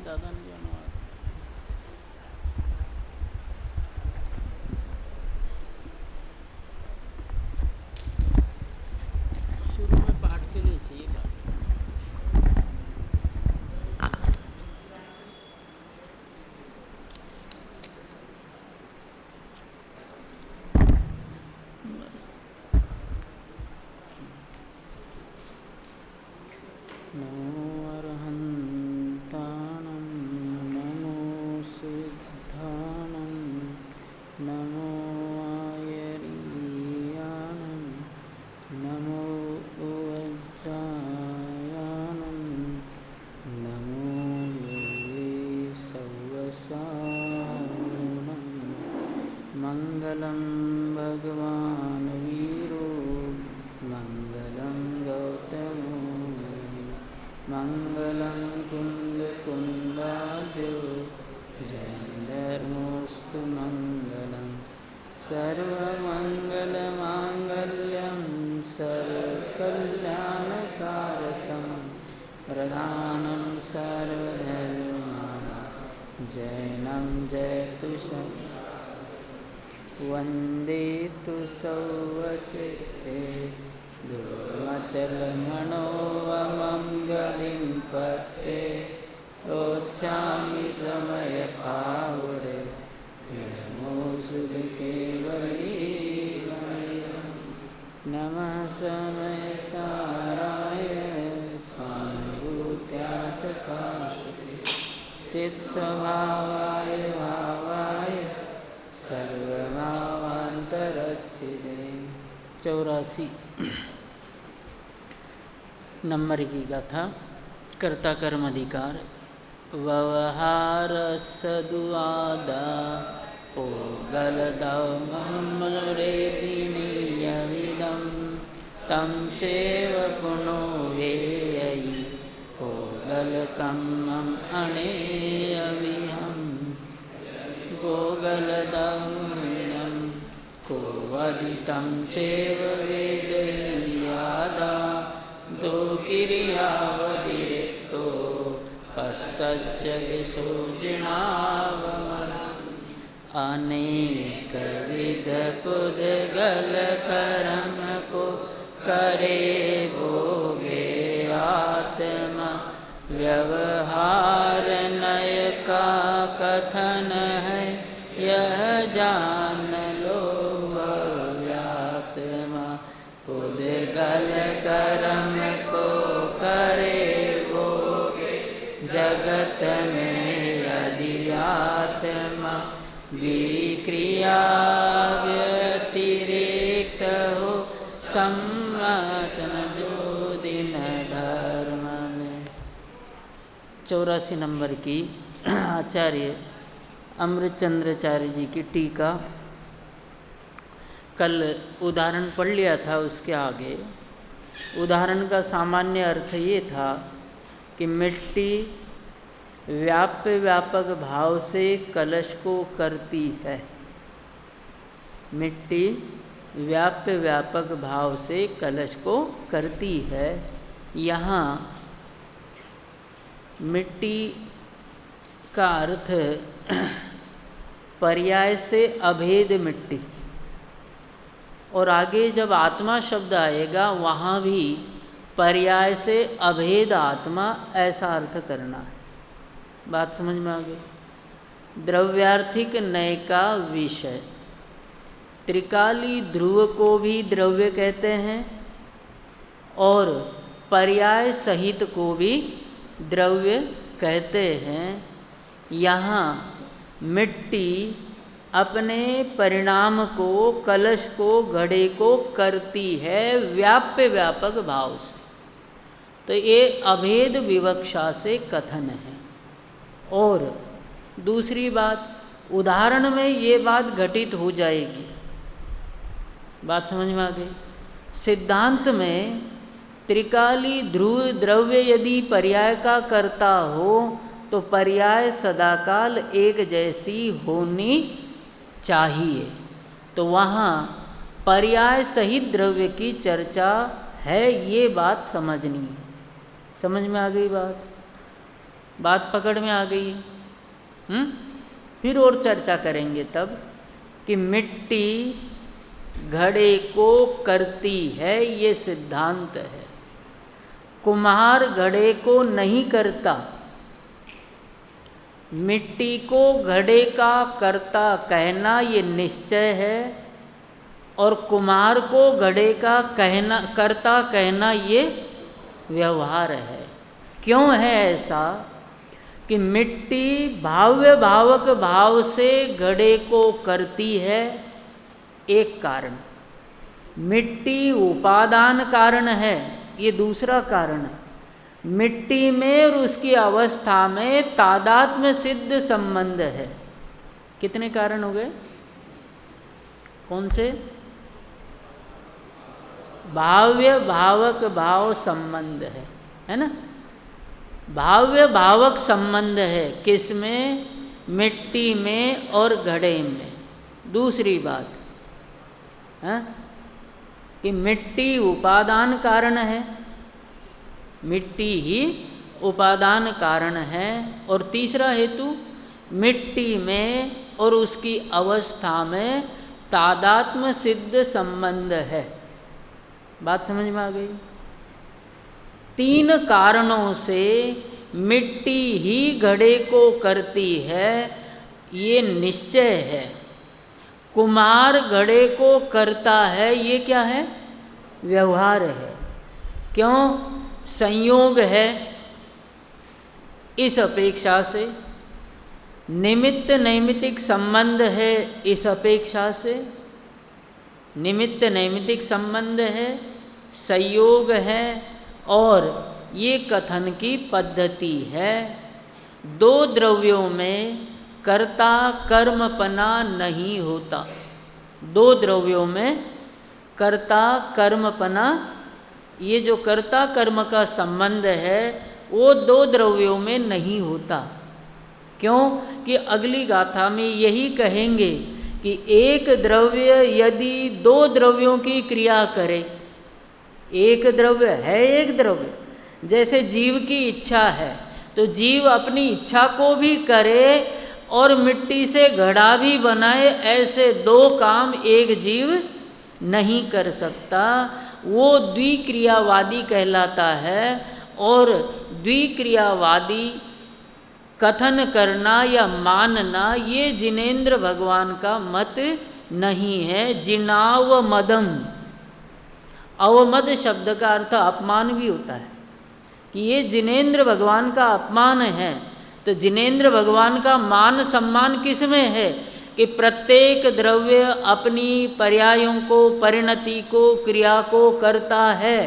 दादा ने जाना शुरू में पाठ के लिए चाहिए बात। नमो अरहन्ताणं नमो सिद्धाणं नमो आयरीयाणं नमो उज्जायानं नमो योगे सवसानं मङ्गलं भगवान् वीरो मङ्गलं गौतमो मङ्गलं कुन्दकुन्दाद्यो जयधर्मोऽस्तु मङ्गलं सर्वमङ्गलमाङ्गल्यं सर्वकल्याणकारकं प्रधानं सर्वधर्माणां जैनं जयतु वन्दे तु सौवसिते दुर्मचलमणोवमङ्गलिं पते रोत्स्यामि समयपावडे नमो सुधकेवली नमः समयसाराय स्वानुभूत्याचकाशते चित्स्वभावाय भावाय सर्वभावान्तरच्छिदे। 84 नंबर की गाथा। कर्ता कर्म अधिकार। व्यवहार सदुआदा ओ गलदमरेदिनीयविदं तं चैव पुनो वेयि ओ गलकम्मम् अणेयविहं गोगलदमिनं को वदितं चैव वेदयादा दो किरियावदिरिक्तो पश्सज्जगिषो जिणावमन अनेकविधपुद्गलकर्म को करे भोगे आत्मा व्यवहार नय का कथन है यह जान लो व्यात्मा पुद्गल कर्म को करे भोगे जगत में यदि आत्मा विक्रिया व्यतिरिक्त हो सम्मत न जो दिन धर्म में। 84 नंबर की आचार्य अमृतचंद्राचार्य जी की टीका। कल उदाहरण पढ़ लिया था। उसके आगे उदाहरण का सामान्य अर्थ ये था कि मिट्टी व्याप्य व्यापक भाव से कलश को करती है। मिट्टी व्याप्य व्यापक भाव से कलश को करती है। यहाँ मिट्टी का अर्थ पर्याय से अभेद मिट्टी, और आगे जब आत्मा शब्द आएगा वहाँ भी पर्याय से अभेद आत्मा, ऐसा अर्थ करना है। बात समझ में आ गई। द्रव्यार्थिक नय का विषय। त्रिकाली ध्रुव को भी द्रव्य कहते हैं और पर्याय सहित को भी द्रव्य कहते हैं। यहाँ मिट्टी अपने परिणाम को, कलश को, घड़े को करती है व्याप्य व्यापक भाव से। तो ये अभेद विवक्षा से कथन है। और दूसरी बात, उदाहरण में ये बात घटित हो जाएगी। बात समझ में आ गई। सिद्धांत में त्रिकाली ध्रुव द्रव्य यदि पर्याय का करता हो तो पर्याय सदाकाल एक जैसी होनी चाहिए। तो वहाँ पर्याय सहित द्रव्य की चर्चा है, ये बात समझनी है। समझ में आ गई बात। बात पकड़ में आ गई है? फिर और चर्चा करेंगे तब कि मिट्टी घड़े को करती है, ये सिद्धांत है। कुम्हार घड़े को नहीं करता। मिट्टी को घड़े का कर्ता कहना ये निश्चय है, और कुम्हार को घड़े का कर्ता कहना ये व्यवहार है। क्यों है ऐसा कि मिट्टी भाव्य भावक भाव से घड़े को करती है? एक कारण। मिट्टी उपादान कारण है, ये दूसरा कारण है। मिट्टी में और उसकी अवस्था में तादात्म्य सिद्ध संबंध है। कितने कारण हो गए? कौन से? भाव्य भावक भाव संबंध है ना? भाव्य भावक संबंध है किसमें? मिट्टी में और घड़े में। दूसरी बात है कि मिट्टी उपादान कारण है, मिट्टी ही उपादान कारण है। और तीसरा हेतु, मिट्टी में और उसकी अवस्था में तादात्म्य सिद्ध संबंध है। बात समझ में आ गई? तीन कारणों से मिट्टी ही घड़े को करती है, ये निश्चय है। कुम्हार घड़े को करता है, ये क्या है? व्यवहार है। क्यों? संयोग है। इस अपेक्षा से निमित्त नैमित्तिक संबंध है, इस अपेक्षा से निमित्त नैमित्तिक संबंध है, संयोग है, और ये कथन की पद्धति है। दो द्रव्यों में कर्ता कर्मपना नहीं होता। दो द्रव्यों में कर्ता कर्मपना, ये जो कर्ता कर्म का संबंध है वो दो द्रव्यों में नहीं होता। क्यों? कि अगली गाथा में यही कहेंगे कि एक द्रव्य यदि दो द्रव्यों की क्रिया करे, एक द्रव्य है, एक द्रव्य, जैसे जीव की इच्छा है तो जीव अपनी इच्छा को भी करे और मिट्टी से घड़ा भी बनाए, ऐसे दो काम एक जीव नहीं कर सकता। वो द्विक्रियावादी कहलाता है। और द्विक्रियावादी कथन करना या मानना ये जिनेंद्र भगवान का मत नहीं है। जिनावमदम, अवमद शब्द का अर्थ अपमान भी होता है कि ये जिनेंद्र भगवान का अपमान है। तो जिनेंद्र भगवान का मान सम्मान किस में है कि प्रत्येक द्रव्य अपनी पर्यायों को, परिणति को, क्रिया को करता है।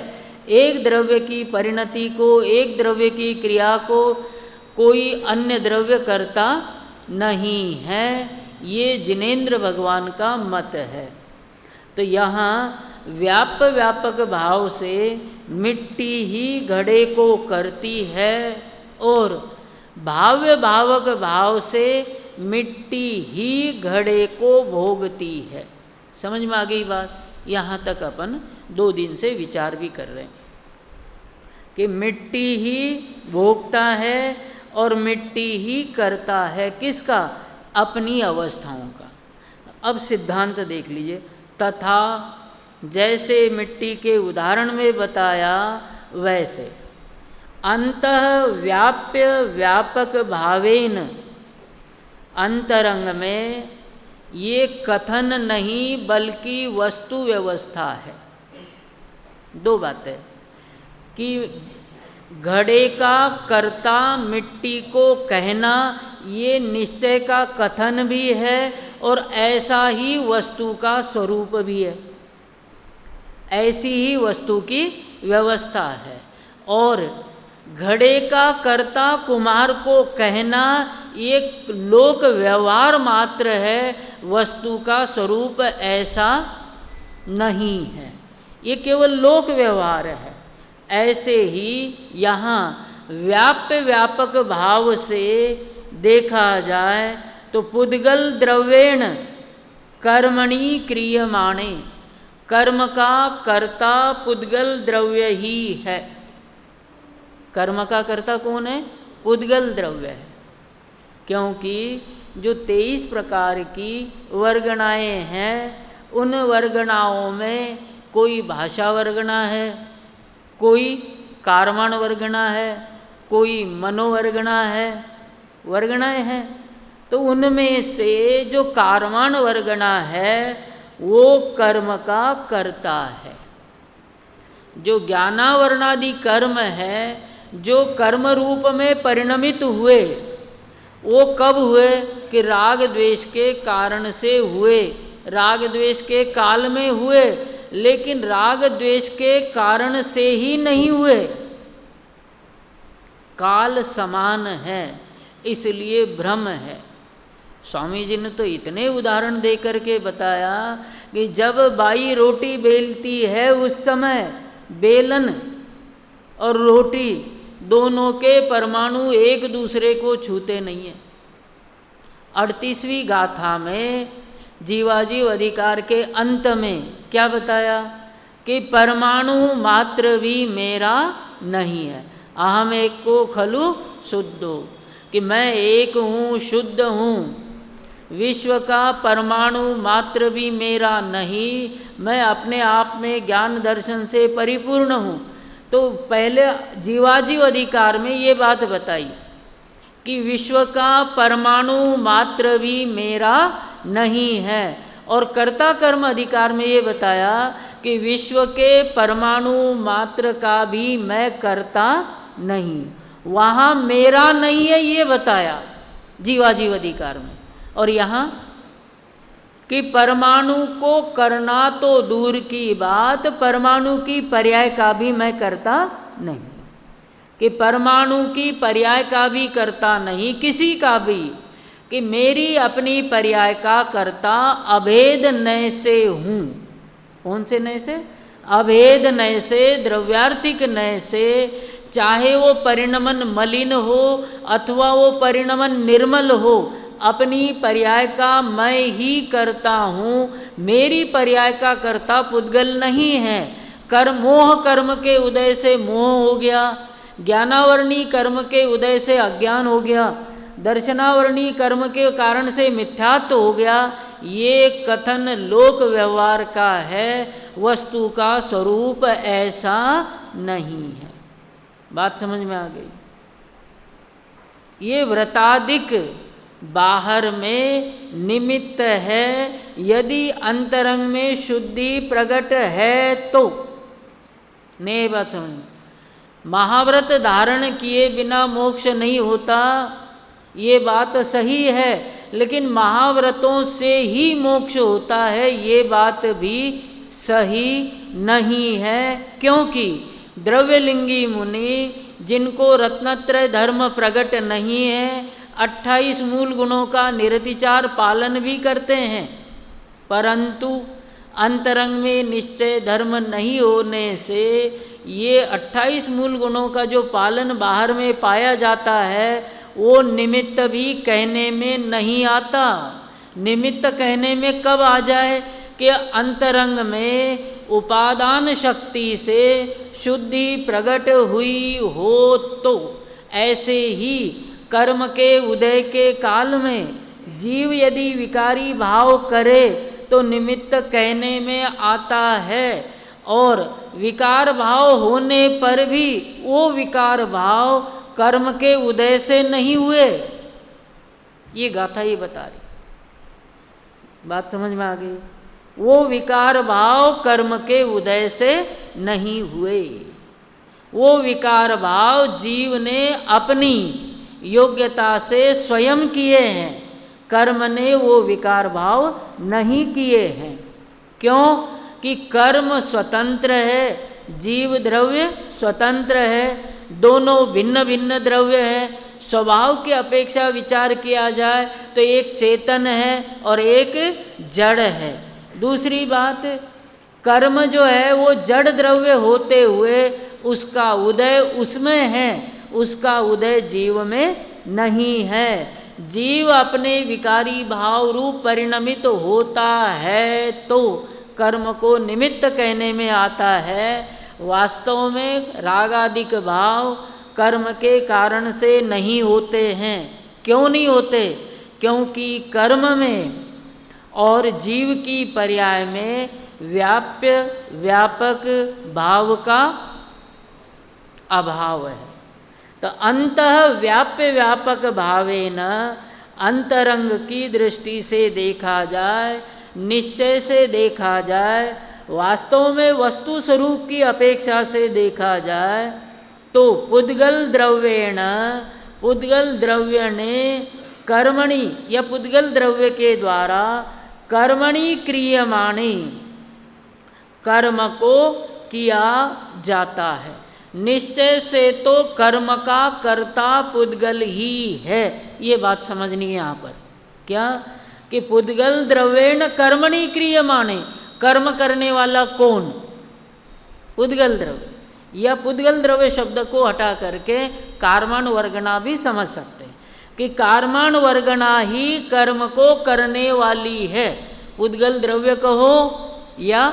एक द्रव्य की परिणति को, एक द्रव्य की क्रिया को कोई अन्य द्रव्य करता नहीं है। ये जिनेंद्र भगवान का मत है। तो यहाँ व्यापक भाव से मिट्टी ही घड़े को करती है, और भाव्य भावक भाव से मिट्टी ही घड़े को भोगती है। समझ में आ गई बात? यहाँ तक अपन 2 दिन से विचार भी कर रहे हैं कि मिट्टी ही भोगता है और मिट्टी ही करता है। किसका? अपनी अवस्थाओं का। अब सिद्धांत देख लीजिए। तथा, जैसे मिट्टी के उदाहरण में बताया वैसे अंतः व्याप्य व्यापक भावेन, अंतरंग में ये कथन नहीं बल्कि वस्तु व्यवस्था है। 2 बातें कि घड़े का कर्ता मिट्टी को कहना ये निश्चय का कथन भी है, और ऐसा ही वस्तु का स्वरूप भी है, ऐसी ही वस्तु की व्यवस्था है। और घड़े का कर्ता कुम्हार को कहना एक लोक व्यवहार मात्र है, वस्तु का स्वरूप ऐसा नहीं है, ये केवल लोक व्यवहार है। ऐसे ही यहाँ व्याप्य व्यापक भाव से देखा जाए तो पुद्गल द्रव्येण कर्मणि क्रियमाणे, कर्म का कर्ता पुद्गल द्रव्य ही है। कर्म का कर्ता कौन है? पुद्गल द्रव्य है, क्योंकि जो 23 प्रकार की वर्गणाएं हैं उन वर्गणाओं में कोई भाषा वर्गणा है, कोई कार्मण वर्गणा है, कोई मनोवर्गणा है, वर्गणाएं हैं। तो उनमें से जो कार्मण वर्गणा है वो कर्म का कर्ता है। जो ज्ञानावरणादि कर्म है जो कर्म रूप में परिणमित हुए, वो कब हुए कि राग द्वेष के कारण से हुए, राग द्वेष के काल में हुए, लेकिन राग द्वेष के कारण से ही नहीं हुए, काल समान है, इसलिए भ्रम है। स्वामी जी ने तो इतने उदाहरण दे करके बताया कि जब बाई रोटी बेलती है उस समय बेलन और रोटी दोनों के परमाणु एक दूसरे को छूते नहीं हैं। 38वीं गाथा में जीवाजीव अधिकार के अंत में क्या बताया कि परमाणु मात्र भी मेरा नहीं है। अहम एक को खलु शुद्धो, कि मैं एक हूँ, शुद्ध हूँ, विश्व का परमाणु मात्र भी मेरा नहीं, मैं अपने आप में ज्ञान दर्शन से परिपूर्ण हूँ। तो पहले जीवाजीव अधिकार में ये बात बताई कि विश्व का परमाणु मात्र भी मेरा नहीं है, और कर्ता कर्म अधिकार में ये बताया कि विश्व के परमाणु मात्र का भी मैं कर्ता नहीं, वहाँ मेरा नहीं है ये बताया जीवाजीव अधिकार में। और यहाँ कि परमाणु को करना तो दूर की बात, परमाणु की पर्याय का भी मैं करता नहीं, कि परमाणु की पर्याय का भी करता नहीं, किसी का भी, कि मेरी अपनी पर्याय का करता अभेद नय से हूँ। कौन से नय से? अभेद नय से, द्रव्यार्थिक नय से, चाहे वो परिणमन मलिन हो अथवा वो परिणमन निर्मल हो, अपनी पर्याय का मैं ही करता हूँ। मेरी पर्याय का कर्ता पुद्गल नहीं है। कर्म मोह कर्म के उदय से मोह हो गया, ज्ञानावरणी कर्म के उदय से अज्ञान हो गया, दर्शनावरणी कर्म के कारण से मिथ्यात्व हो गया। ये कथन लोक व्यवहार का है, वस्तु का स्वरूप ऐसा नहीं है। बात समझ में आ गई? ये व्रतादिक बाहर में निमित्त है, यदि अंतरंग में शुद्धि प्रकट है तो। नहीं बात समझ? महाव्रत धारण किए बिना मोक्ष नहीं होता, ये बात सही है, लेकिन महाव्रतों से ही मोक्ष होता है, ये बात भी सही नहीं है। क्योंकि द्रव्यलिंगी मुनि जिनको रत्नत्रय धर्म प्रकट नहीं है, 28 मूल गुणों का निरतिचार पालन भी करते हैं, परंतु अंतरंग में निश्चय धर्म नहीं होने से ये 28 मूल गुणों का जो पालन बाहर में पाया जाता है वो निमित्त भी कहने में नहीं आता। निमित्त कहने में कब आ जाए कि अंतरंग में उपादान शक्ति से शुद्धि प्रकट हुई हो तो। ऐसे ही कर्म के उदय के काल में जीव यदि विकारी भाव करे तो निमित्त कहने में आता है, और विकार भाव होने पर भी वो विकार भाव कर्म के उदय से नहीं हुए। ये गाथा ही बता रही। बात समझ में आ गई? वो विकार भाव कर्म के उदय से नहीं हुए, वो विकार भाव जीव ने अपनी योग्यता से स्वयं किए हैं, कर्म ने वो विकार भाव नहीं किए हैं। क्यों? कि कर्म स्वतंत्र है, जीव द्रव्य स्वतंत्र है, दोनों भिन्न भिन्न द्रव्य है। स्वभाव की अपेक्षा विचार किया जाए तो एक चेतन है और एक जड़ है। दूसरी बात, कर्म जो है वो जड़ द्रव्य होते हुए उसका उदय उसमें है, उसका उदय जीव में नहीं है। जीव अपने विकारी भाव रूप परिणमित होता है तो कर्म को निमित्त कहने में आता है। वास्तव में रागादिक भाव कर्म के कारण से नहीं होते हैं। क्यों नहीं होते? क्योंकि कर्म में और जीव की पर्याय में व्याप्य व्यापक भाव का अभाव है। तो अंतः व्याप्य व्यापक भावेन अंतरंग की दृष्टि से देखा जाए, निश्चय से देखा जाए, वास्तव में वस्तु स्वरूप की अपेक्षा से देखा जाए तो पुद्गल द्रव्येण, पुद्गल द्रव्य ने कर्मणि या पुद्गल द्रव्य के द्वारा कर्मणि क्रियमाणे कर्म को किया जाता है। निश्चय से तो कर्म का कर्ता पुद्गल ही है। ये बात समझनी है यहाँ पर। क्या? कि पुद्गल द्रव्येण कर्मणि क्रियमाणे, कर्म करने वाला कौन? पुद्गल द्रव्य। या पुद्गल द्रव्य शब्द को हटा करके कार्माण वर्गणा भी समझ सकते हैं कि कार्माण वर्गणा ही कर्म को करने वाली है। पुद्गल द्रव्य कहो या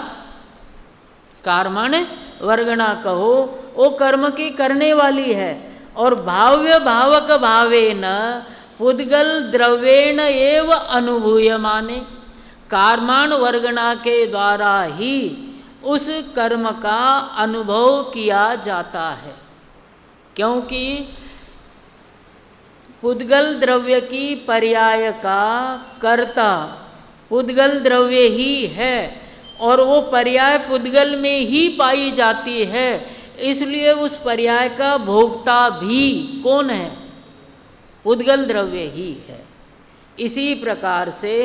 कार्माण वर्गणा कहो, वो कर्म की करने वाली है। और भाव्य भावक भावेन पुद्गल द्रव्येण एव अनुभूयमाने, कार्माण वर्गणा के द्वारा ही उस कर्म का अनुभव किया जाता है। क्योंकि पुद्गल द्रव्य की पर्याय का कर्ता पुद्गल द्रव्य ही है और वो पर्याय पुद्गल में ही पाई जाती है, इसलिए उस पर्याय का भोक्ता भी कौन है? पुद्गल द्रव्य ही है। इसी प्रकार से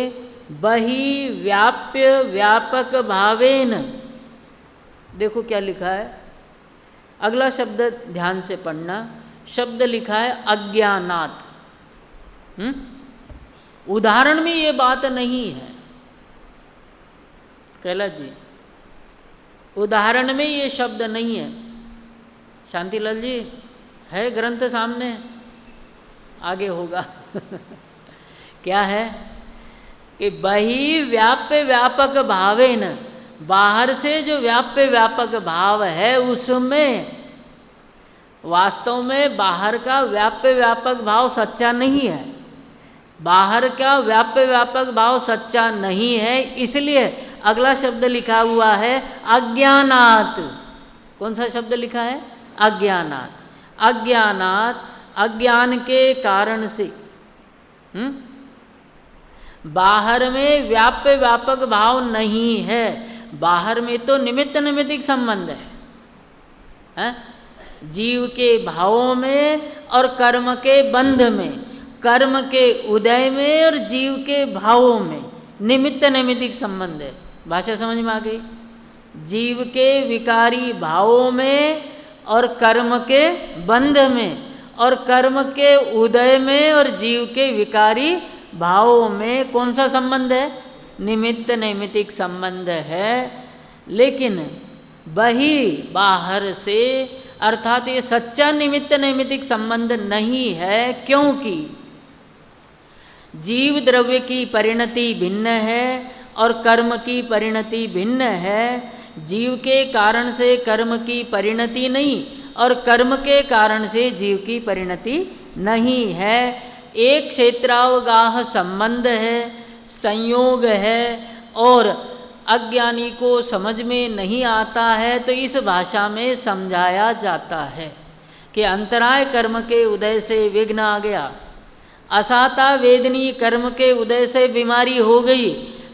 बहि व्याप्य व्यापक भावेन, देखो क्या लिखा है, अगला शब्द ध्यान से पढ़ना। शब्द लिखा है अज्ञानात्। उदाहरण में ये बात नहीं है कैलाश जी, उदाहरण में ये शब्द नहीं है। शांतिलाल जी है ग्रंथ सामने, आगे होगा क्या है कि बहि व्याप्य व्यापक भावेन, बाहर से जो व्याप्य व्यापक भाव है उसमें वास्तव में बाहर का व्याप्य व्यापक भाव सच्चा नहीं है। बाहर का व्याप्य व्यापक भाव सच्चा नहीं है, इसलिए अगला शब्द लिखा हुआ है अज्ञानात्। कौन सा शब्द लिखा है? अज्ञानात्। अज्ञानात्, अज्ञान के कारण से बाहर में व्याप्य व्यापक भाव नहीं है। बाहर में तो निमित्त नैमित्तिक संबंध है, जीव के भावों में और कर्म के बंध में, कर्म के उदय में और जीव के भावों में निमित्त नैमित्तिक संबंध है। भाषा समझ में आ गई? जीव के विकारी भावों में और कर्म के बंध में और कर्म के उदय में और जीव के विकारी भावों में कौन सा संबंध है? निमित्त नैमित्तिक संबंध है। लेकिन बहि बाहर से, अर्थात ये सच्चा निमित्त नैमित्तिक संबंध नहीं है, क्योंकि जीव द्रव्य की परिणति भिन्न है और कर्म की परिणति भिन्न है। जीव के कारण से कर्म की परिणति नहीं और कर्म के कारण से जीव की परिणति नहीं है। एक क्षेत्रावगाह संबंध है, संयोग है और अज्ञानी को समझ में नहीं आता है, तो इस भाषा में समझाया जाता है कि अंतराय कर्म के उदय से विघ्न आ गया, असाता वेदनी कर्म के उदय से बीमारी हो गई,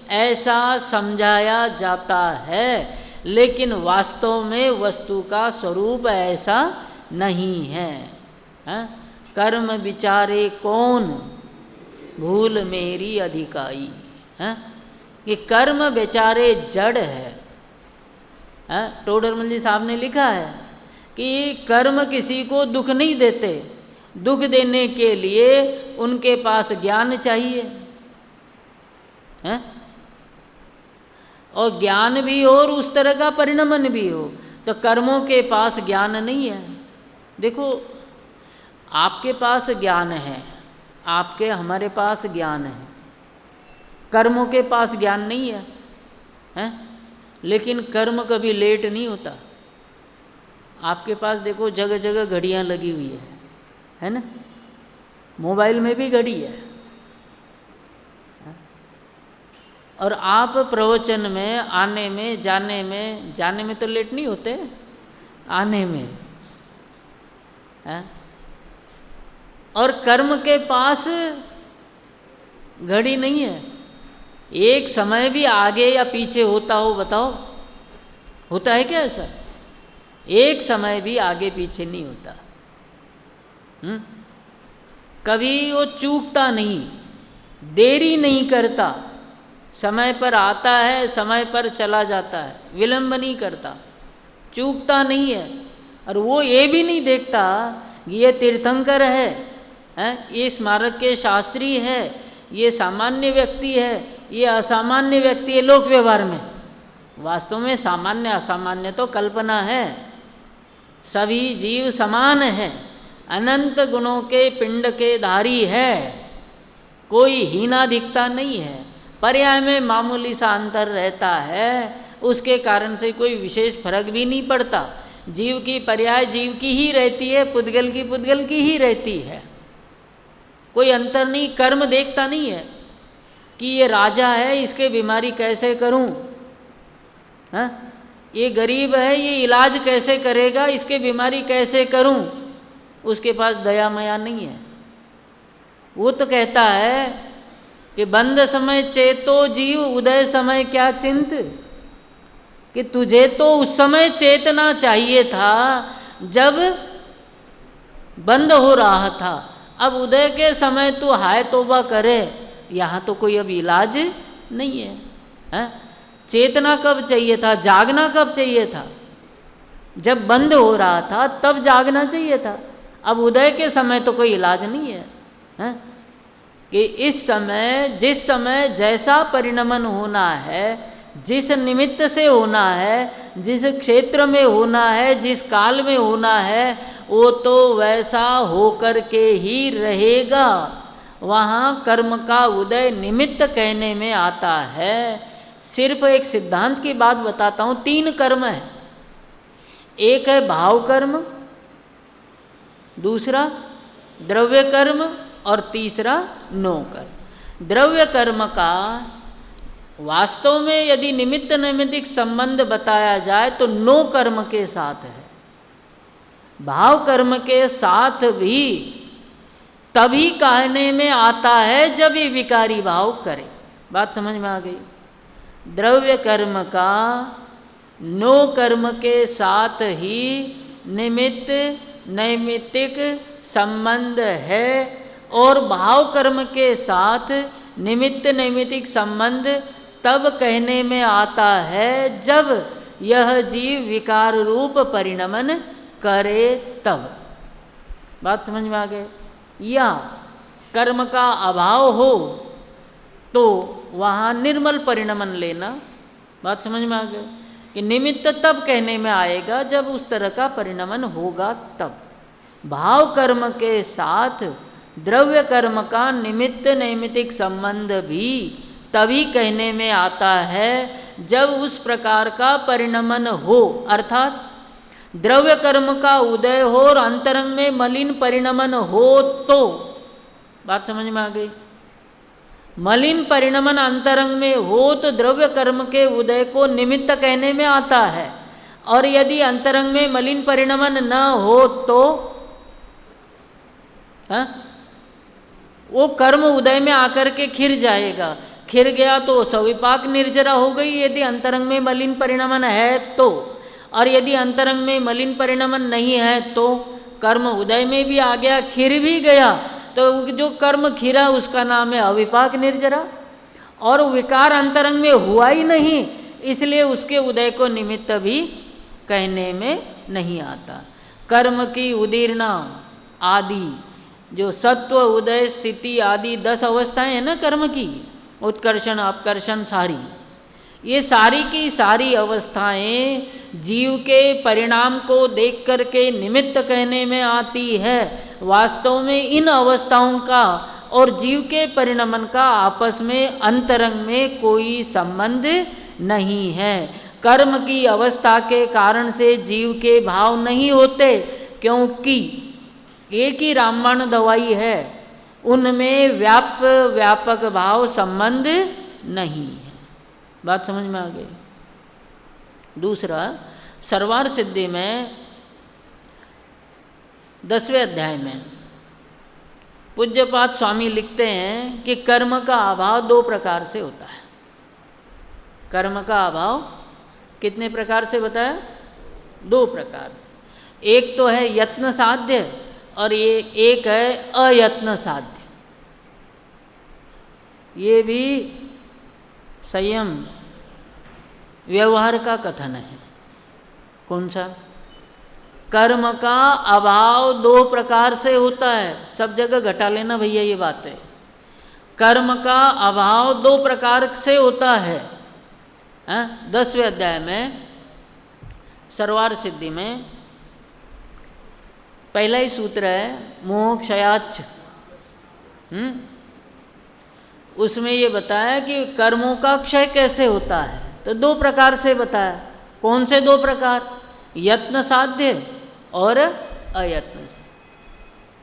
ऐसा समझाया जाता है। लेकिन वास्तव में वस्तु का स्वरूप ऐसा नहीं है। कर्म विचारे कौन, भूल मेरी अधिकाई। ये कर्म बेचारे जड़ है। टोडरमल जी साहब ने लिखा है कि कर्म किसी को दुख नहीं देते, दुख देने के लिए उनके पास ज्ञान चाहिए है? और ज्ञान भी हो और उस तरह का परिणमन भी हो। तो कर्मों के पास ज्ञान नहीं है। देखो, आपके पास ज्ञान है, आपके हमारे पास ज्ञान है, कर्मों के पास ज्ञान नहीं है, हैं? लेकिन कर्म कभी लेट नहीं होता। आपके पास देखो जगह जगह घड़ियाँ लगी हुई है ना, मोबाइल में भी घड़ी है। और आप प्रवचन में आने में जाने में तो लेट नहीं होते, आने में है? और कर्म के पास घड़ी नहीं है। एक समय भी आगे या पीछे होता हो बताओ, होता है क्या ऐसा? एक समय भी आगे पीछे नहीं होता। कभी वो चूकता नहीं, देरी नहीं करता, समय पर आता है, समय पर चला जाता है, विलंब नहीं करता, चूकता नहीं है। और वो ये भी नहीं देखता कि ये तीर्थंकर है, ये स्मारक के शास्त्री है, ये सामान्य व्यक्ति है, ये असामान्य व्यक्ति है। लोक व्यवहार में वास्तव में सामान्य असामान्य तो कल्पना है। सभी जीव समान हैं, अनंत गुणों के पिंड के धारी है, कोई हीना दिखता नहीं है। पर्याय में मामूली सा अंतर रहता है, उसके कारण से कोई विशेष फर्क भी नहीं पड़ता। जीव की पर्याय जीव की ही रहती है, पुद्गल की पुद्गल की ही रहती है, कोई अंतर नहीं। कर्म देखता नहीं है कि ये राजा है, इसके बीमारी कैसे करूं, ये गरीब है, ये इलाज कैसे करेगा, इसके बीमारी कैसे करूं। उसके पास दया माया नहीं है। वो तो कहता है कि बंद समय चेतो जीव, उदय समय क्या चिंत, कि तुझे तो उस समय चेतना चाहिए था जब बंद हो रहा था। अब उदय के समय तू हाय तौबा करे, यहाँ तो कोई अब इलाज नहीं है, चेतना कब चाहिए था, जागना कब चाहिए था? जब बंद हो रहा था तब जागना चाहिए था। अब उदय के समय तो कोई इलाज नहीं है, कि इस समय जिस समय जैसा परिणमन होना है, जिस निमित्त से होना है, जिस क्षेत्र में होना है, जिस काल में होना है, वो तो वैसा होकर के ही रहेगा। वहाँ कर्म का उदय निमित्त कहने में आता है। सिर्फ एक सिद्धांत की बात बताता हूँ, 3 कर्म है। एक है भाव कर्म, दूसरा द्रव्य कर्म और तीसरा नो कर्म। द्रव्य कर्म का वास्तव में यदि निमित्त नैमित्तिक संबंध बताया जाए तो नो कर्म के साथ है। भाव कर्म के साथ भी तभी कहने में आता है जब ये विकारी भाव करे। बात समझ में आ गई? द्रव्य कर्म का नो कर्म के साथ ही निमित्त नैमित्तिक संबंध है, और भाव कर्म के साथ निमित्त नैमित्तिक संबंध तब कहने में आता है जब यह जीव विकार रूप परिणमन करे तब। बात समझ में आ गई? या कर्म का अभाव हो तो वहाँ निर्मल परिणमन लेना। बात समझ में आ गई? कि निमित्त तब कहने में आएगा जब उस तरह का परिणमन होगा तब। भाव कर्म के साथ द्रव्य कर्म का निमित्त नैमित्तिक संबंध भी तभी कहने में आता है जब उस प्रकार का परिणमन हो, अर्थात द्रव्य कर्म का उदय हो और अंतरंग में मलिन परिणमन हो तो। बात समझ में आ गई? मलिन परिणमन अंतरंग में हो तो द्रव्य कर्म के उदय को निमित्त कहने में आता है, और यदि अंतरंग में मलिन परिणमन न हो तो वो कर्म उदय में आकर के खिर जाएगा। खिर गया तो सविपाक निर्जरा हो गई यदि अंतरंग में मलिन परिणमन है तो, और यदि अंतरंग में मलिन परिणमन नहीं है तो कर्म उदय में भी आ गया, खिर भी गया, तो जो कर्म खिरा उसका नाम है अविपाक निर्जरा, और विकार अंतरंग में हुआ ही नहीं, इसलिए उसके उदय को निमित्त भी कहने में नहीं आता। कर्म की उदीर्णा आदि जो सत्व उदय स्थिति आदि 10 अवस्थाएं हैं ना कर्म की, उत्कर्षण अपकर्षण सारी, ये सारी की सारी अवस्थाएं जीव के परिणाम को देख करके निमित्त कहने में आती है। वास्तव में इन अवस्थाओं का और जीव के परिणमन का आपस में अंतरंग में कोई संबंध नहीं है। कर्म की अवस्था के कारण से जीव के भाव नहीं होते, क्योंकि एक ही रामबाण दवाई है, उनमें व्यापक भाव संबंध नहीं है। बात समझ में आ गई। दूसरा, सर्वार सिद्धि में 10वें अध्याय में पूज्यपाद स्वामी लिखते हैं कि कर्म का अभाव 2 प्रकार से होता है। कर्म का अभाव कितने प्रकार से बताया? 2 प्रकार से। एक तो है यत्न साध्य और ये एक है अयत्न साध्य। ये भी संयम व्यवहार का कथन है। कौन सा? कर्म का अभाव 2 प्रकार से होता है। सब जगह घटा लेना भैया ये बात है। कर्म का अभाव 2 प्रकार से होता है। 10वें अध्याय में सर्वार सिद्धि में पहला ही सूत्र है मोक्षयाच। उसमें ये बताया कि कर्मों का क्षय कैसे होता है, तो 2 प्रकार से बताया। कौन से 2 प्रकार? यत्न साध्य और अयत्न से।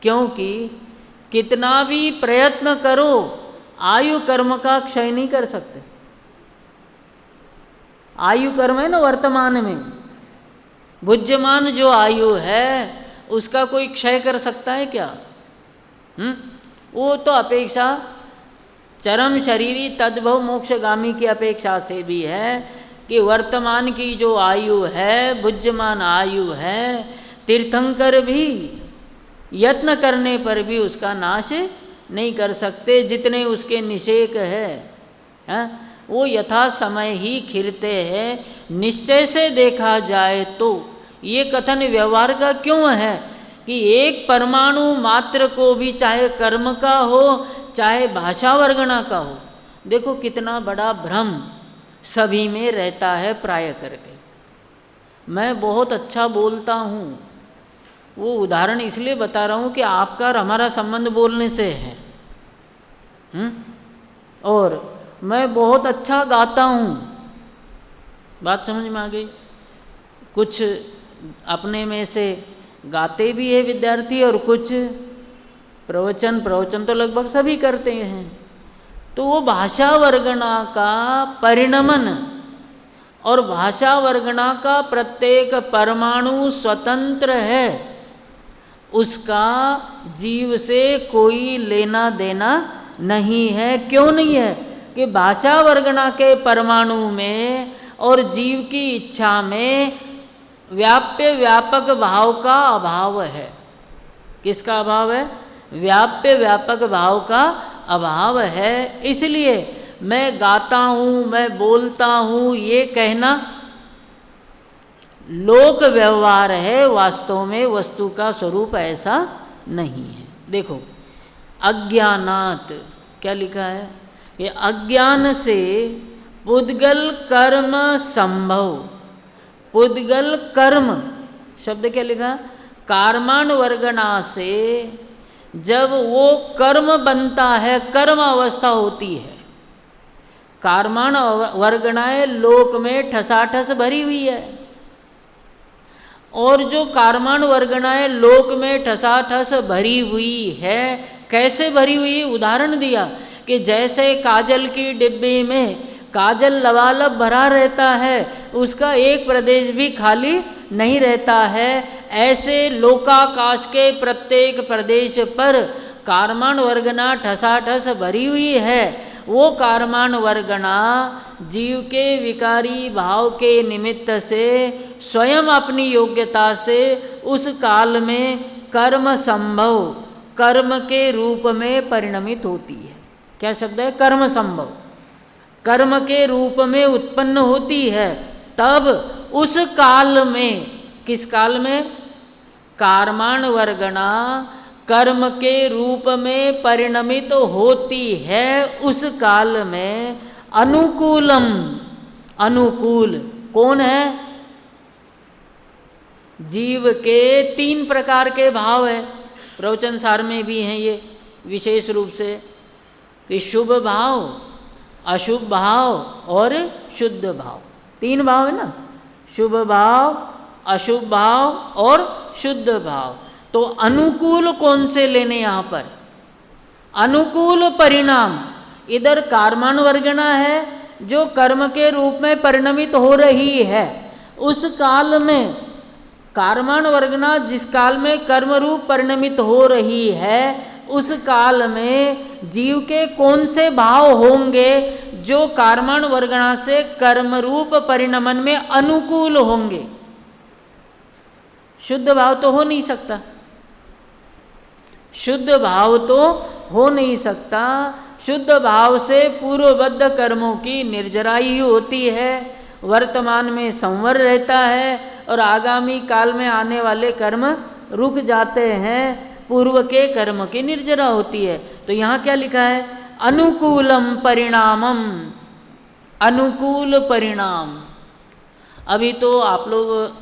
क्योंकि कितना भी प्रयत्न करो, आयु कर्म का क्षय नहीं कर सकते। आयु कर्म है ना वर्तमान में, भुज्यमान जो आयु है उसका कोई क्षय कर सकता है क्या? वो तो अपेक्षा चरम शरीरी तद्भव मोक्षगामी की अपेक्षा से भी है कि वर्तमान की जो आयु है, भुज्यमान आयु है, तीर्थंकर भी यत्न करने पर भी उसका नाश नहीं कर सकते। जितने उसके निषेक है वो यथा समय ही खिरते हैं। निश्चय से देखा जाए तो ये कथन व्यवहार का क्यों है कि एक परमाणु मात्र को भी, चाहे कर्म का हो चाहे भाषा वर्गणा का हो, देखो कितना बड़ा भ्रम सभी में रहता है प्राय करके। मैं बहुत अच्छा बोलता हूँ, वो उदाहरण इसलिए बता रहा हूँ कि आपका और हमारा संबंध बोलने से है। और मैं बहुत अच्छा गाता हूँ, बात समझ में आ गई। कुछ अपने में से गाते भी है विद्यार्थी और कुछ प्रवचन तो लगभग सभी करते हैं। तो वो भाषा वर्गणा का परिणमन और भाषा वर्गणा का प्रत्येक परमाणु स्वतंत्र है, उसका जीव से कोई लेना देना नहीं है। क्यों नहीं है? कि भाषा वर्गणा के परमाणु में और जीव की इच्छा में व्यापक भाव का अभाव है। किसका अभाव है? व्यापक भाव का अभाव है। इसलिए मैं गाता हूँ, मैं बोलता हूँ, ये कहना लोक व्यवहार है, वास्तव में वस्तु का स्वरूप ऐसा नहीं है। देखो अज्ञानात क्या लिखा है? ये अज्ञान से पुद्गल कर्म संभव। पुद्गल कर्म शब्द क्या लिखा? कार्माण वर्गणा से जब वो कर्म बनता है, कर्म अवस्था होती है। कार्माण वर्गणाएं लोक में ठसाठस भरी हुई है, और जो कार्माण वर्गणाएं लोक में ठसाठस भरी हुई है, कैसे भरी हुई? उदाहरण दिया कि जैसे काजल की डिब्बी में काजल लबालब भरा रहता है, उसका एक प्रदेश भी खाली नहीं रहता है, ऐसे लोकाकाश के प्रत्येक प्रदेश पर कार्माण वर्गणा ठसाठस भरी हुई है। वो कार्माण वर्गणा जीव के विकारी भाव के निमित्त से स्वयं अपनी योग्यता से उस काल में कर्म संभव, कर्म के रूप में परिणमित होती है। क्या शब्द है? कर्म संभव, कर्म के रूप में उत्पन्न होती है। तब उस काल में, किस काल में? कार्माण वर्गणा कर्म के रूप में परिणमित होती है। उस काल में अनुकूलम, अनुकूल कौन है? जीव के 3 प्रकार के भाव है, प्रवचन सार में भी हैं ये विशेष रूप से, कि शुभ भाव, अशुभ भाव और शुद्ध भाव। 3 भाव है ना, शुभ भाव, अशुभ भाव और शुद्ध भाव। तो अनुकूल कौन से लेने यहाँ पर? अनुकूल परिणाम, इधर कार्माण वर्गणा है जो कर्म के रूप में परिणमित हो रही है। उस काल में कार्माण वर्गणा जिस काल में कर्म रूप परिणमित हो रही है, उस काल में जीव के कौन से भाव होंगे जो कार्माण वर्गणा से कर्म रूप परिणमन में अनुकूल होंगे? शुद्ध भाव तो हो नहीं सकता, शुद्ध भाव तो हो नहीं सकता। शुद्ध भाव से पूर्वबद्ध कर्मों की निर्जरा ही होती है, वर्तमान में संवर रहता है और आगामी काल में आने वाले कर्म रुक जाते हैं, पूर्व के कर्म की निर्जरा होती है। तो यहाँ क्या लिखा है? अनुकूलम परिणामम, अनुकूल परिणाम। अभी तो आप लोग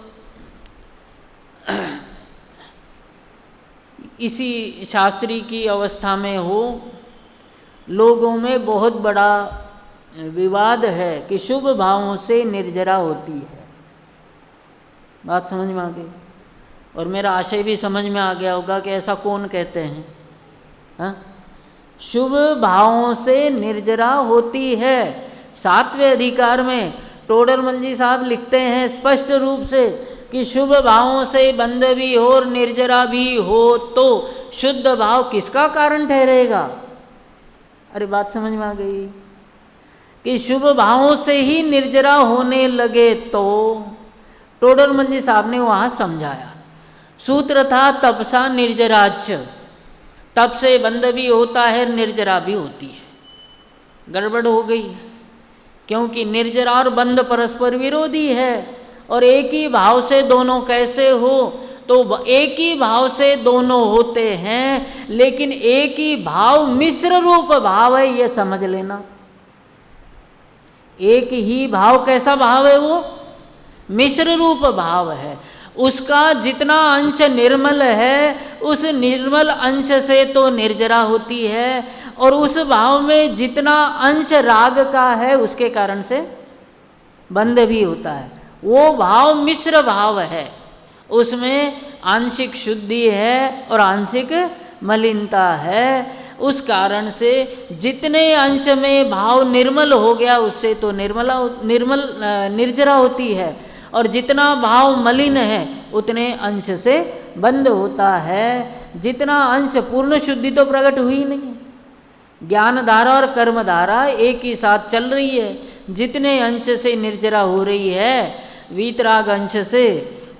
इसी शास्त्री की अवस्था में हो, लोगों में बहुत बड़ा विवाद है कि शुभ भावों से निर्जरा होती है। बात समझ में आ गई? और मेरा आशय भी समझ में आ गया होगा कि ऐसा कौन कहते हैं। हाँ, शुभ भावों से निर्जरा होती है। 7वें अधिकार में टोडरमल जी साहब लिखते हैं स्पष्ट रूप से कि शुभ भावों से बंध भी हो और निर्जरा भी हो तो शुद्ध भाव किसका कारण ठहरेगा? अरे बात समझ में आ गई कि शुभ भावों से ही निर्जरा होने लगे तो टोडरमल जी साहब ने वहाँ समझाया, सूत्र था तपसा निर्जराच, तप से बंध भी होता है, निर्जरा भी होती है। गड़बड़ हो गई, क्योंकि निर्जरा और बंध परस्पर विरोधी है और एक ही भाव से दोनों कैसे हो? तो एक ही भाव से दोनों होते हैं, लेकिन एक ही भाव मिश्र रूप भाव है, ये समझ लेना। एक ही भाव कैसा भाव है? वो मिश्र रूप भाव है। उसका जितना अंश निर्मल है, उस निर्मल अंश से तो निर्जरा होती है, और उस भाव में जितना अंश राग का है उसके कारण से बंध भी होता है। वो भाव मिश्र भाव है, उसमें आंशिक शुद्धि है और आंशिक मलिनता है। उस कारण से जितने अंश में भाव निर्मल हो गया उससे तो निर्जरा होती है, और जितना भाव मलिन है उतने अंश से बंध होता है। जितना अंश पूर्ण शुद्धि तो प्रकट हुई नहीं, ज्ञान धारा और कर्म धारा एक ही साथ चल रही है। जितने अंश से निर्जरा हो रही है वीतराग अंश से,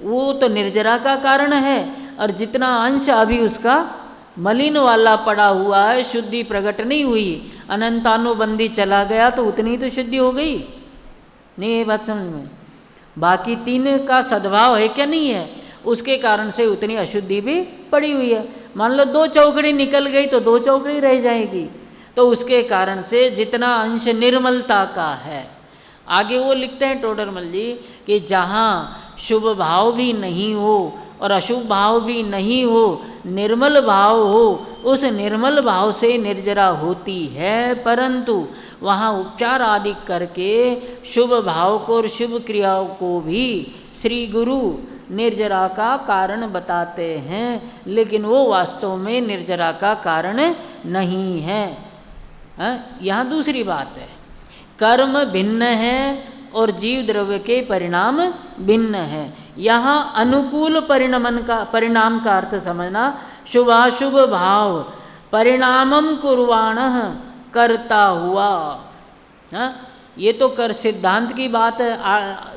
वो तो निर्जरा का कारण है, और जितना अंश अभी उसका मलिन वाला पड़ा हुआ है, शुद्धि प्रकट नहीं हुई, अनंतानुबंधी चला गया, तो उतनी तो शुद्धि हो गई नहीं। ये बात समझ में? बाकी 3 का सद्भाव है क्या? नहीं है, उसके कारण से उतनी अशुद्धि भी पड़ी हुई है। मान लो 2 चौकड़ी निकल गई तो 2 चौकड़ी रह जाएगी, तो उसके कारण से जितना अंश निर्मलता का है। आगे वो लिखते हैं टोडरमल जी कि जहाँ शुभ भाव भी नहीं हो और अशुभ भाव भी नहीं हो, निर्मल भाव हो, उस निर्मल भाव से निर्जरा होती है, परंतु वहाँ उपचार आदि करके शुभ भाव को और शुभ क्रियाओं को भी श्री गुरु निर्जरा का कारण बताते हैं, लेकिन वो वास्तव में निर्जरा का कारण नहीं है। यहाँ दूसरी बात है, कर्म भिन्न है और जीव द्रव्य के परिणाम भिन्न है। यहाँ अनुकूल परिणाम का अर्थ समझना, शुभाशुभ भाव परिणामम कुर्वाणः करता हुआ। ये तो कर सिद्धांत की बात है,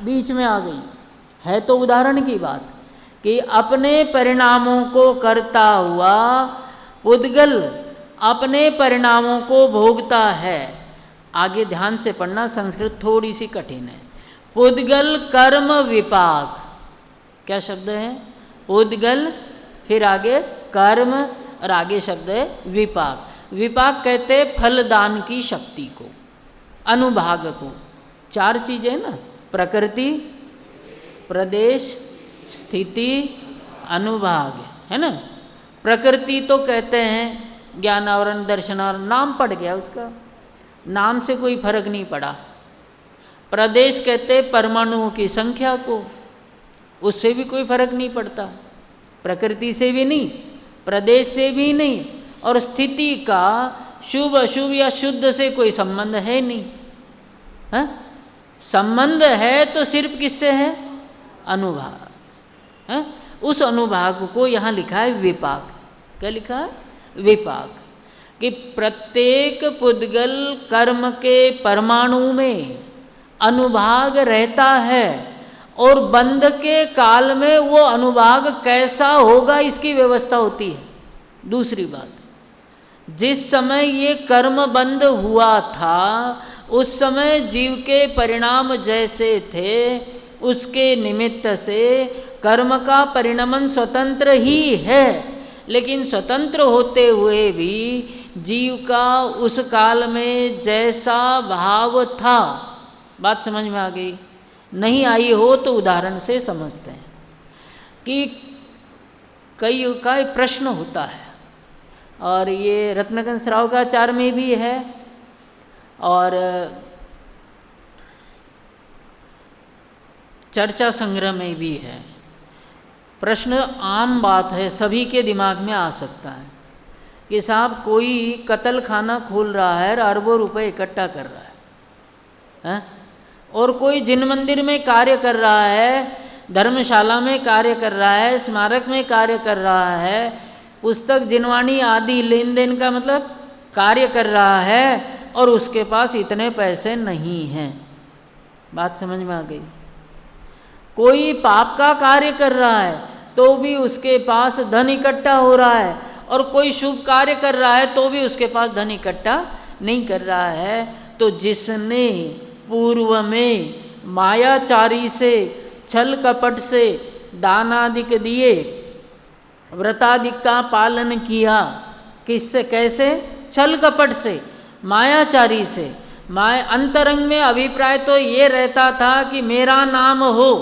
बीच में आ गई है, तो उदाहरण की बात कि अपने परिणामों को करता हुआ पुद्गल अपने परिणामों को भोगता है। आगे ध्यान से पढ़ना, संस्कृत थोड़ी सी कठिन है। पुद्गल कर्म विपाक, क्या शब्द है? पुद्गल, फिर आगे कर्म और आगे शब्द है विपाक। विपाक कहते हैं फलदान की शक्ति को, अनुभाग को। 4 चीज़ें ना, प्रकृति, प्रदेश, स्थिति, अनुभाग, है ना। प्रकृति तो कहते हैं ज्ञानावरण, दर्शनावरण, नाम पड़ गया उसका, नाम से कोई फर्क नहीं पड़ा। प्रदेश कहते परमाणुओं की संख्या को, उससे भी कोई फर्क नहीं पड़ता, प्रकृति से भी नहीं, प्रदेश से भी नहीं, और स्थिति का शुभ अशुभ या शुद्ध से कोई संबंध है नहीं। है संबंध है तो सिर्फ किससे है? अनुभाग है। उस अनुभाग को यहाँ लिखा है विपाक। क्या लिखा है? विपाक। कि प्रत्येक पुद्गल कर्म के परमाणु में अनुभाग रहता है और बंध के काल में वो अनुभाग कैसा होगा इसकी व्यवस्था होती है। दूसरी बात, जिस समय ये कर्म बंध हुआ था उस समय जीव के परिणाम जैसे थे उसके निमित्त से कर्म का परिणमन स्वतंत्र ही है, लेकिन स्वतंत्र होते हुए भी जीव का उस काल में जैसा भाव था। बात समझ में आ गई? नहीं आई हो तो उदाहरण से समझते हैं कि कई का प्रश्न होता है, और ये रत्नगंज श्रावकाचार में भी है और चर्चा संग्रह में भी है। प्रश्न आम बात है, सभी के दिमाग में आ सकता है कि साहब कोई कत्ल खाना खोल रहा है और अरबों रुपए इकट्ठा कर रहा है, और कोई जिन मंदिर में कार्य कर रहा है, धर्मशाला में कार्य कर रहा है, स्मारक में कार्य कर रहा है, पुस्तक जिनवाणी आदि लेन देन का मतलब कार्य कर रहा है, और उसके पास इतने पैसे नहीं हैं। बात समझ में आ गई? कोई पाप का कार्य कर रहा है तो भी उसके पास धन इकट्ठा हो रहा है, और कोई शुभ कार्य कर रहा है तो भी उसके पास धन इकट्ठा नहीं कर रहा है। तो जिसने पूर्व में मायाचारी से, छल कपट से दान आदि दिए, व्रतादिक का पालन किया, किससे? कैसे? छल कपट से, मायाचारी से। अंतरंग में अभिप्राय तो ये रहता था कि मेरा नाम हो,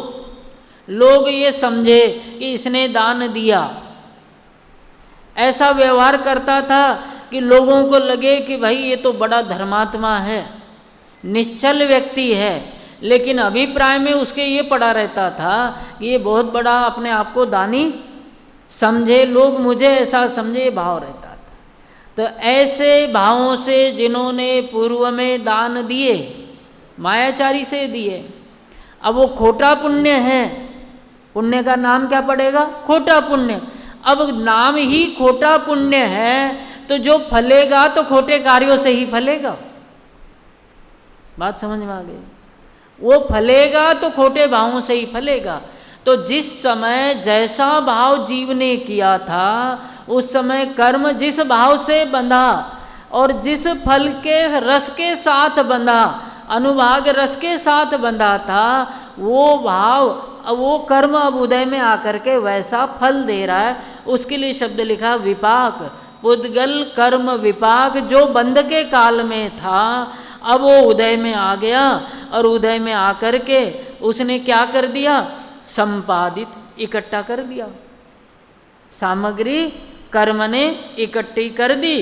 लोग ये समझे कि इसने दान दिया। ऐसा व्यवहार करता था कि लोगों को लगे कि भाई ये तो बड़ा धर्मात्मा है, निश्चल व्यक्ति है, लेकिन अभिप्राय में उसके ये पड़ा रहता था कि ये बहुत बड़ा अपने आप को दानी समझे, लोग मुझे ऐसा समझे, भाव रहता था। तो ऐसे भावों से जिन्होंने पूर्व में दान दिए, मायाचारी से दिए, अब वो खोटा पुण्य है, पुण्य का नाम क्या पड़ेगा? खोटा पुण्य। अब नाम ही खोटा पुण्य है तो जो फलेगा तो खोटे कार्यों से ही फलेगा। बात समझ में आ गई? वो फलेगा तो खोटे भावों से ही फलेगा। तो जिस समय जैसा भाव जीव ने किया था उस समय कर्म जिस भाव से बंधा और जिस फल के रस के साथ बंधा, अनुभाग रस के साथ बंधा था, वो भाव, वो कर्म अब उदय में आकर के वैसा फल दे रहा है। उसके लिए शब्द लिखा विपाक, पुद्गल कर्म विपाक। जो बंध के काल में था अब वो उदय में आ गया, और उदय में आकर के उसने क्या कर दिया? संपादित, इकट्ठा कर दिया। सामग्री कर्म ने इकट्ठी कर दी,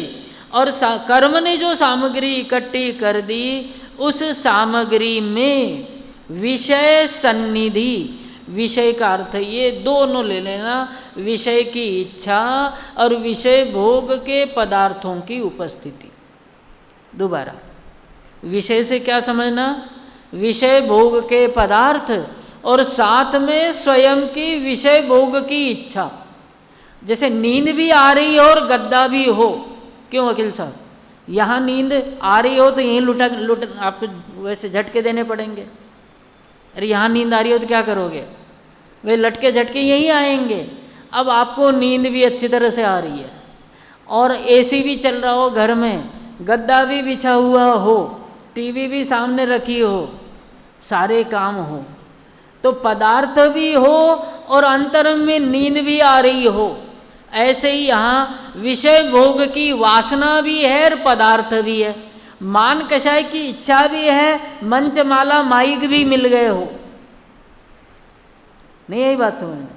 और कर्म ने जो सामग्री इकट्ठी कर दी उस सामग्री में विषय सन्निधि, विषय का अर्थ ये दोनों ले लेना, विषय की इच्छा और विषय भोग के पदार्थों की उपस्थिति। दोबारा, विषय से क्या समझना? विषय भोग के पदार्थ और साथ में स्वयं की विषय भोग की इच्छा। जैसे नींद भी आ रही हो और गद्दा भी हो, क्यों वकील साहब? यहाँ नींद आ रही हो तो यहीं लुट आपको वैसे झटके देने पड़ेंगे। अरे यहाँ नींद आ रही हो तो क्या करोगे? वे लटके झटके यहीं आएंगे। अब आपको नींद भी अच्छी तरह से आ रही है और एसी भी चल रहा हो घर में, गद्दा भी बिछा हुआ हो, टीवी भी सामने रखी हो, सारे काम हो, तो पदार्थ भी हो और अंतरंग में नींद भी आ रही हो। ऐसे ही यहाँ विषय भोग की वासना भी है और पदार्थ भी है, मान कषाय की इच्छा भी है, मंचमाला माइक भी मिल गए हो। नहीं, यही बात समझ में?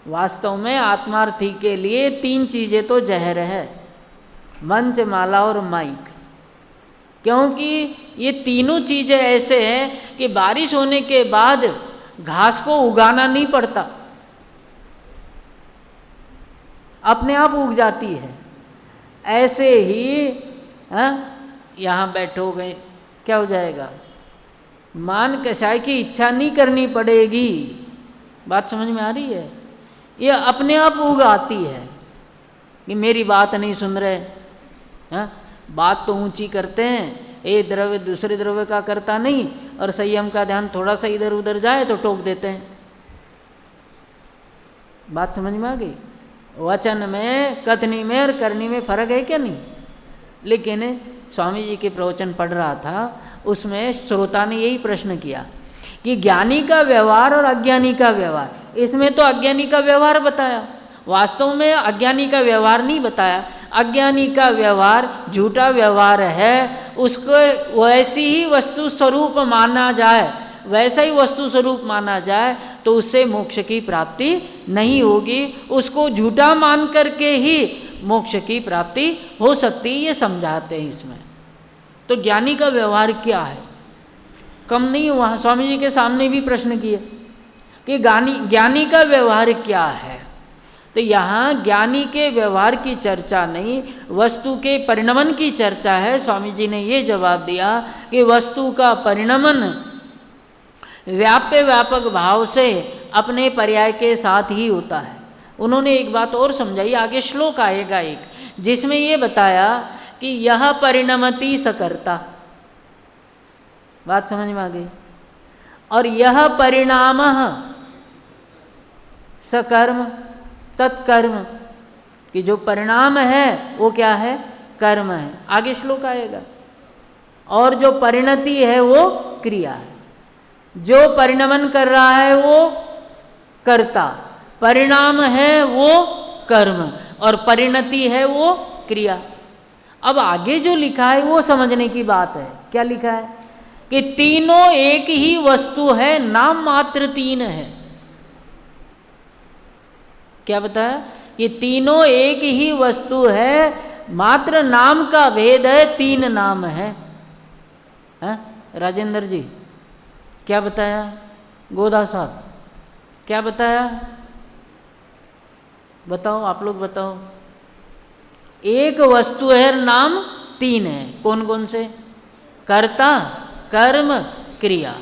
वास्तव में आत्मार्थी के लिए तीन चीजें तो जहर है, मंचमाला और माइक। क्योंकि ये तीनों चीज़ें ऐसे हैं कि बारिश होने के बाद घास को उगाना नहीं पड़ता, अपने आप उग जाती है। ऐसे ही यहाँ बैठोगे क्या हो जाएगा, मान कसाई की इच्छा नहीं करनी पड़ेगी। बात समझ में आ रही है? ये अपने आप उग आती है कि मेरी बात नहीं सुन रहे हैं, बात तो ऊंची करते हैं, एक द्रव्य दूसरे द्रव्य का करता नहीं, और संयम का ध्यान थोड़ा सा इधर उधर जाए तो टोक देते हैं। बात समझ में आ गई? वचन में, कथनी में और करनी में फर्क है क्या? नहीं। लेकिन स्वामी जी के प्रवचन पढ़ रहा था, उसमें श्रोता ने यही प्रश्न किया कि ज्ञानी का व्यवहार और अज्ञानी का व्यवहार, इसमें तो अज्ञानी का व्यवहार बताया, वास्तव में अज्ञानी का व्यवहार नहीं बताया। अज्ञानी का व्यवहार झूठा व्यवहार है, उसको वैसी ही वस्तु स्वरूप माना जाए, वैसा ही वस्तु स्वरूप माना जाए तो उससे मोक्ष की प्राप्ति नहीं होगी, उसको झूठा मान करके ही मोक्ष की प्राप्ति हो सकती है, ये समझाते हैं इसमें। तो ज्ञानी का व्यवहार क्या है, कम नहीं हुआ। स्वामी जी के सामने भी प्रश्न किए कि ज्ञानी का व्यवहार क्या है। तो यहाँ ज्ञानी के व्यवहार की चर्चा नहीं, वस्तु के परिणमन की चर्चा है। स्वामी जी ने ये जवाब दिया कि वस्तु का परिणमन व्याप्य व्यापक भाव से अपने पर्याय के साथ ही होता है। उन्होंने एक बात और समझाई, आगे श्लोक आएगा एक, जिसमें ये बताया कि यह परिणमति सकर्ता। बात समझ में आ गई? और यह परिणाम सकर्म तत्कर्म, कि जो परिणाम है वो क्या है, कर्म है। आगे श्लोक आएगा। और जो परिणति है वो क्रिया है। जो परिणमन कर रहा है वो कर्ता, परिणाम है वो कर्म, और परिणति है वो क्रिया। अब आगे जो लिखा है वो समझने की बात है। क्या लिखा है कि तीनों एक ही वस्तु है, नाम मात्र तीन है। क्या बताया? ये तीनों एक ही वस्तु है, मात्र नाम का भेद है, तीन नाम है। राजेंद्र जी क्या बताया? गोदा साहब क्या बताया? बताओ, आप लोग बताओ। एक वस्तु है, नाम तीन है। कौन कौन से? कर्ता, कर्म, क्रिया।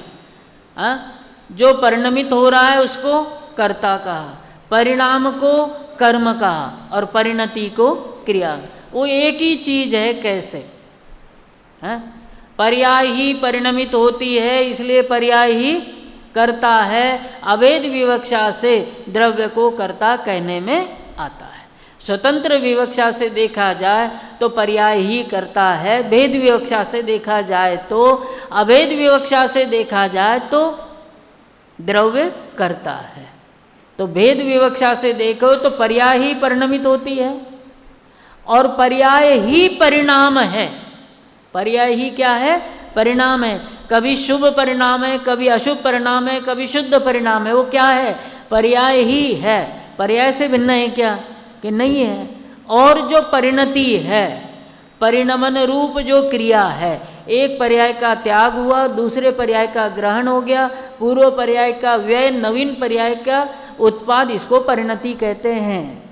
जो परिणमित हो रहा है उसको कर्ता कहा, परिणाम को कर्म कहा, और परिणति को क्रिया। वो एक ही चीज है। कैसे? पर्याय ही परिणमित होती है, इसलिए पर्याय ही कर्ता है। अभेद विवक्षा से द्रव्य को कर्ता कहने में आता है। स्वतंत्र विवक्षा से देखा जाए तो पर्याय ही कर्ता है, भेद विवक्षा से देखा जाए तो, अभेद विवक्षा से देखा जाए तो द्रव्य कर्ता है। तो भेद विवक्षा से देखो तो पर्याय ही परिणमित होती है, और पर्याय ही परिणाम है। पर्याय ही क्या है? परिणाम है। कभी शुभ परिणाम है, कभी अशुभ परिणाम है, कभी शुद्ध परिणाम है। वो क्या है? पर्याय ही है। पर्याय से भिन्न है क्या? कि नहीं है। और जो परिणति है, परिणमन रूप जो क्रिया है, एक पर्याय का त्याग हुआ, दूसरे पर्याय का ग्रहण हो गया, पूर्व पर्याय का व्यय, नवीन पर्याय का उत्पाद, इसको परिणति कहते हैं।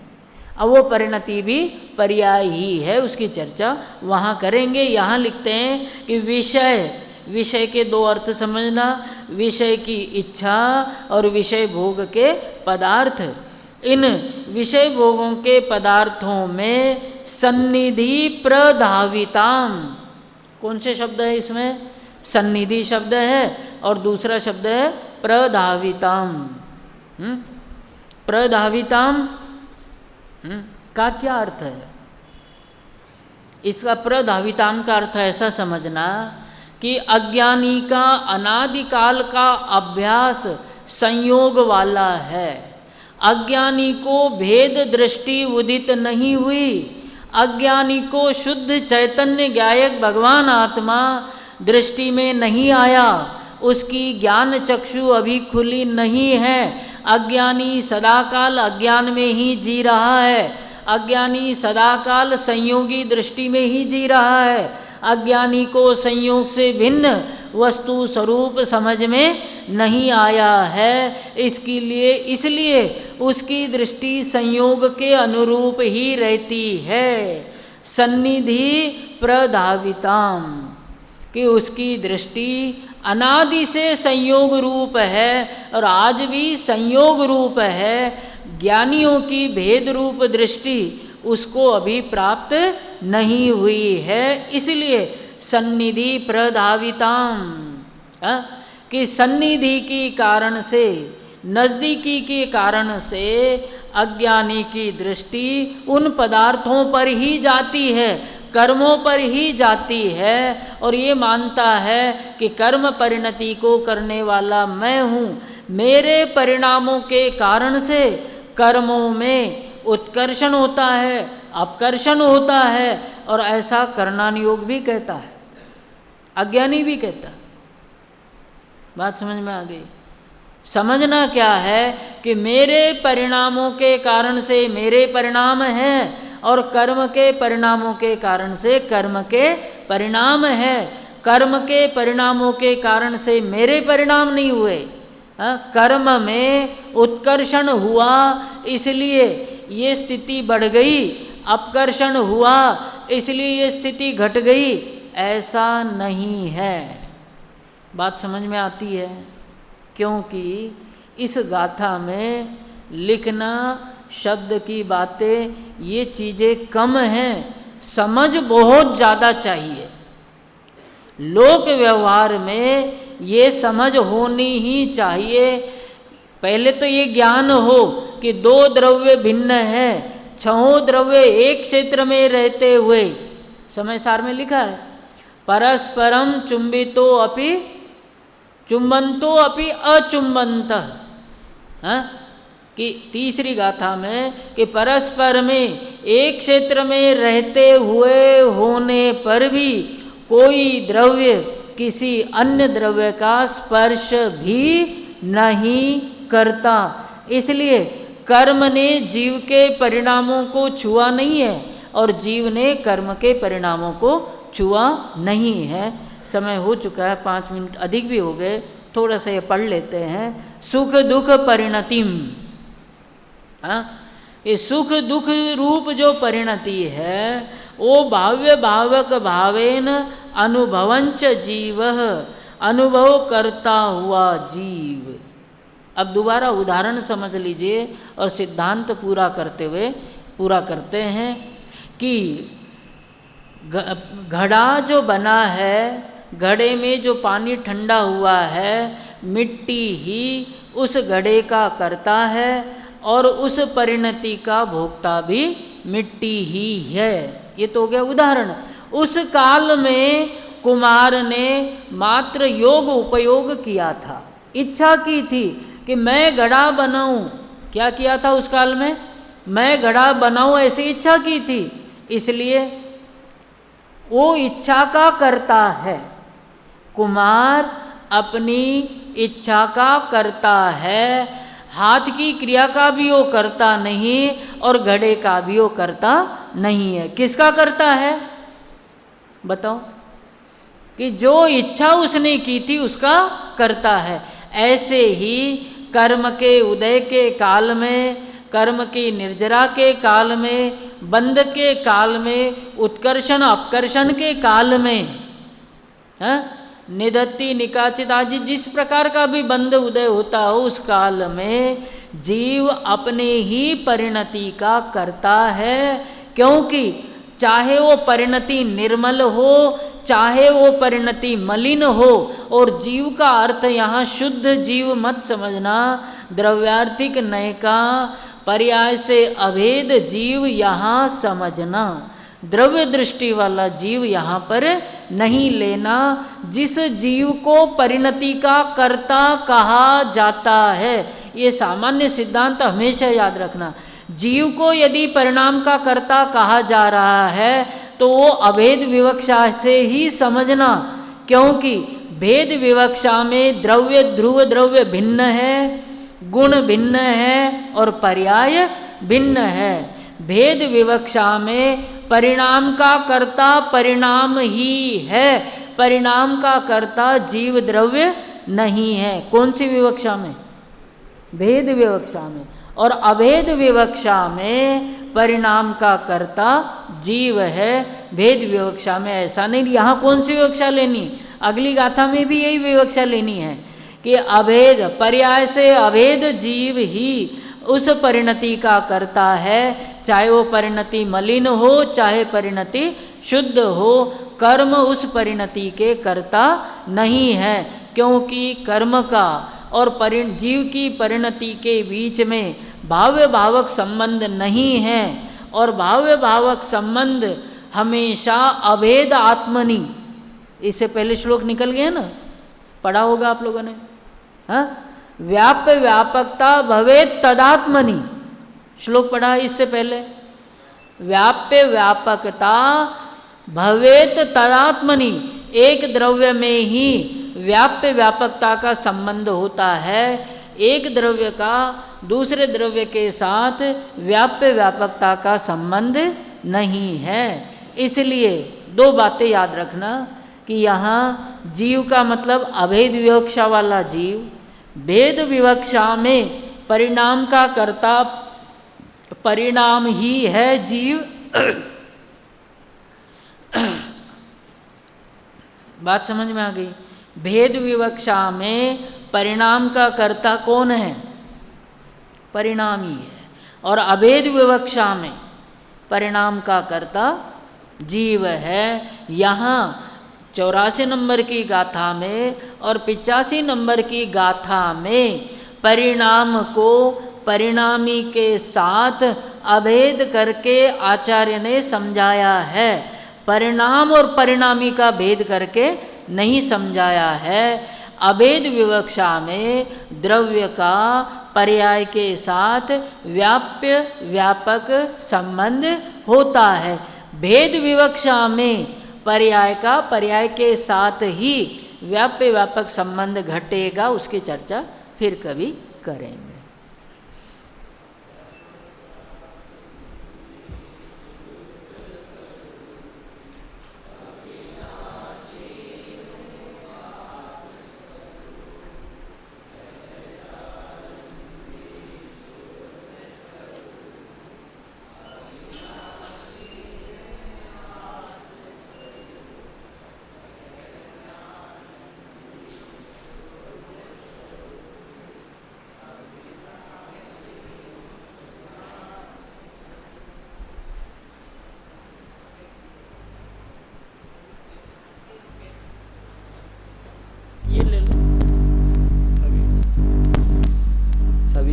अब वो परिणति भी पर्याय ही है, उसकी चर्चा वहाँ करेंगे। यहाँ लिखते हैं कि विषय, विषय के दो अर्थ समझना, विषय की इच्छा और विषय भोग के पदार्थ। इन विषय भोगों के पदार्थों में सन्निधि प्रधाविताम, कौन से शब्द है इसमें? सन्निधि शब्द है, और दूसरा शब्द है प्रधाविताम। प्रधाविताम का क्या अर्थ है? इसका प्रधाविताम का अर्थ ऐसा समझना कि अज्ञानी का अनादिकाल का अभ्यास संयोग वाला है। अज्ञानी को भेद दृष्टि उदित नहीं हुई, अज्ञानी को शुद्ध चैतन्य ज्ञायक भगवान आत्मा दृष्टि में नहीं आया, उसकी ज्ञान चक्षु अभी खुली नहीं है। अज्ञानी सदाकाल अज्ञान में ही जी रहा है। अज्ञानी सदाकाल संयोगी दृष्टि में ही जी रहा है। अज्ञानी को संयोग से भिन्न वस्तु स्वरूप समझ में नहीं आया है। इसलिए उसकी दृष्टि संयोग के अनुरूप ही रहती है। सन्निधि प्रधाविताम, कि उसकी दृष्टि अनादि से संयोग रूप है और आज भी संयोग रूप है। ज्ञानियों की भेद रूप दृष्टि उसको अभी प्राप्त नहीं हुई है। इसलिए सन्निधि प्रधाविताम, कि सन्निधि के कारण से, नज़दीकी के कारण से अज्ञानी की दृष्टि उन पदार्थों पर ही जाती है, कर्मों पर ही जाती है और ये मानता है कि कर्म परिणति को करने वाला मैं हूँ। मेरे परिणामों के कारण से कर्मों में उत्कर्षण होता है, अपकर्षण होता है और ऐसा करणान योग भी कहता है, अज्ञानी भी कहता है। बात समझ में आ गई? समझना क्या है कि मेरे परिणामों के कारण से मेरे परिणाम हैं और कर्म के परिणामों के कारण से कर्म के परिणाम है। कर्म के परिणामों के कारण से मेरे परिणाम नहीं हुए। कर्म में उत्कर्षण हुआ इसलिए ये स्थिति बढ़ गई, अपकर्षण हुआ इसलिए ये स्थिति घट गई, ऐसा नहीं है। बात समझ में आती है? क्योंकि इस गाथा में लिखना, शब्द की बातें, ये चीज़ें कम हैं, समझ बहुत ज़्यादा चाहिए। लोक व्यवहार में ये समझ होनी ही चाहिए। पहले तो ये ज्ञान हो कि दो द्रव्य भिन्न है, छहों द्रव्य एक क्षेत्र में रहते हुए, समय सार में लिखा है परस्परम चुंबितो अपि चुंबंतो अपि अचुंबंतः, कि तीसरी गाथा में कि परस्पर में एक क्षेत्र में रहते हुए होने पर भी कोई द्रव्य किसी अन्य द्रव्य का स्पर्श भी नहीं करता। इसलिए कर्म ने जीव के परिणामों को छुआ नहीं है और जीव ने कर्म के परिणामों को छुआ नहीं है। समय हो चुका है, 5 मिनट अधिक भी हो गए, थोड़ा सा ये पढ़ लेते हैं। सुख दुख परिणतिम, ये सुख दुख रूप जो परिणति है वो भाव्य भावक भावेन अनुभवंच जीव, अनुभव करता हुआ जीव। अब दोबारा उदाहरण समझ लीजिए और सिद्धांत पूरा करते हैं कि घड़ा जो बना है, घड़े में जो पानी ठंडा हुआ है, मिट्टी ही उस घड़े का करता है और उस परिणति का भोक्ता भी मिट्टी ही है। ये तो हो गया उदाहरण। उस काल में कुमार ने मात्र योग उपयोग किया था, इच्छा की थी कि मैं घड़ा बनाऊं। क्या किया था उस काल में? मैं घड़ा बनाऊं ऐसी इच्छा की थी, इसलिए वो इच्छा का करता है। कुमार अपनी इच्छा का करता है, हाथ की क्रिया का भी वो करता नहीं और घड़े का भी वो करता नहीं है। किसका करता है बताओ? कि जो इच्छा उसने की थी उसका करता है। ऐसे ही कर्म के उदय के काल में, कर्म की निर्जरा के काल में, बंध के काल में, उत्कर्षण अपकर्षण के काल में, निधत्ति निकाचित आदि जिस प्रकार का भी बंध उदय होता हो उस काल में जीव अपने ही परिणति का करता है। क्योंकि चाहे वो परिणति निर्मल हो, चाहे वो परिणति मलिन हो, और जीव का अर्थ यहाँ शुद्ध जीव मत समझना, द्रव्यार्थिक नय का पर्याय से अभेद जीव यहाँ समझना। द्रव्य दृष्टि वाला जीव यहाँ पर नहीं लेना। जिस जीव को परिणति का कर्ता कहा जाता है, ये सामान्य सिद्धांत हमेशा याद रखना। जीव को यदि परिणाम का कर्ता कहा जा रहा है तो वो अभेद विवक्षा से ही समझना, क्योंकि भेद विवक्षा में द्रव्य ध्रुव द्रव्य भिन्न है, गुण भिन्न है और पर्याय भिन्न है। भेद विवक्षा में परिणाम का कर्ता परिणाम ही है, परिणाम का कर्ता जीव द्रव्य नहीं है। कौन सी विवक्षा में? भेद विवक्षा में। और अभेद विवक्षा में परिणाम का कर्ता जीव है, भेद विवक्षा में ऐसा नहीं। यहाँ कौन सी विवक्षा लेनी? अगली गाथा में भी यही विवक्षा लेनी है कि अभेद पर्याय से अभेद जीव ही उस परिणति का करता है, चाहे वो परिणति मलिन हो चाहे परिणति शुद्ध हो, कर्म उस परिणति के कर्ता नहीं है, क्योंकि कर्म का और जीव की परिणति के बीच में भाव्य भावक संबंध नहीं है। और भाव्य भावक संबंध हमेशा अभेद आत्मनि, इससे पहले श्लोक निकल गया ना, पढ़ा होगा आप लोगों ने, हाँ, व्याप्य व्यापकता भवेत तदात्मनि, श्लोक पढ़ा इससे पहले। व्याप्य व्यापकता भवेत तदात्मनि, एक द्रव्य में ही व्याप्य व्यापकता का संबंध होता है, एक द्रव्य का दूसरे द्रव्य के साथ व्याप्य व्यापकता का संबंध नहीं है। इसलिए दो बातें याद रखना कि यहाँ जीव का मतलब अभेद विवक्षा वाला जीव, भेद विवक्षा में परिणाम का कर्ता परिणाम ही है जीव। बात समझ में आ गई? भेद विवक्षा में परिणाम का कर्ता कौन है? परिणाम ही है। और अभेद विवक्षा में परिणाम का कर्ता जीव है। यहाँ 84 नंबर की गाथा में और 85 नंबर की गाथा में परिणाम को परिणामी के साथ अभेद करके आचार्य ने समझाया है, परिणाम और परिणामी का भेद करके नहीं समझाया है। अभेद विवक्षा में द्रव्य का पर्याय के साथ व्याप्य व्यापक संबंध होता है, भेद विवक्षा में पर्याय का पर्याय के साथ ही व्याप्य व्यापक संबंध घटेगा। उसकी चर्चा फिर कभी करेंगे।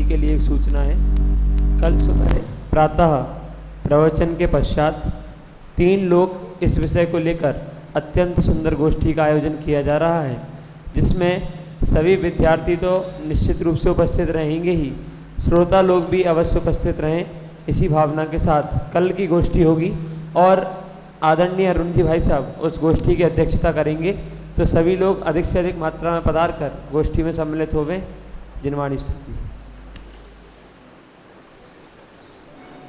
के लिए एक सूचना है। कल सुबह प्रातः प्रवचन के पश्चात 3 लोग इस विषय को लेकर अत्यंत सुंदर गोष्ठी का आयोजन किया जा रहा है, जिसमें सभी विद्यार्थी तो निश्चित रूप से उपस्थित रहेंगे ही, श्रोता लोग भी अवश्य उपस्थित रहें। इसी भावना के साथ कल की गोष्ठी होगी और आदरणीय अरुण जी भाई साहब उस गोष्ठी की अध्यक्षता करेंगे। तो सभी लोग अधिक से अधिक मात्रा में पधार कर गोष्ठी में सम्मिलित होवें। जिनवाणी स्तुति।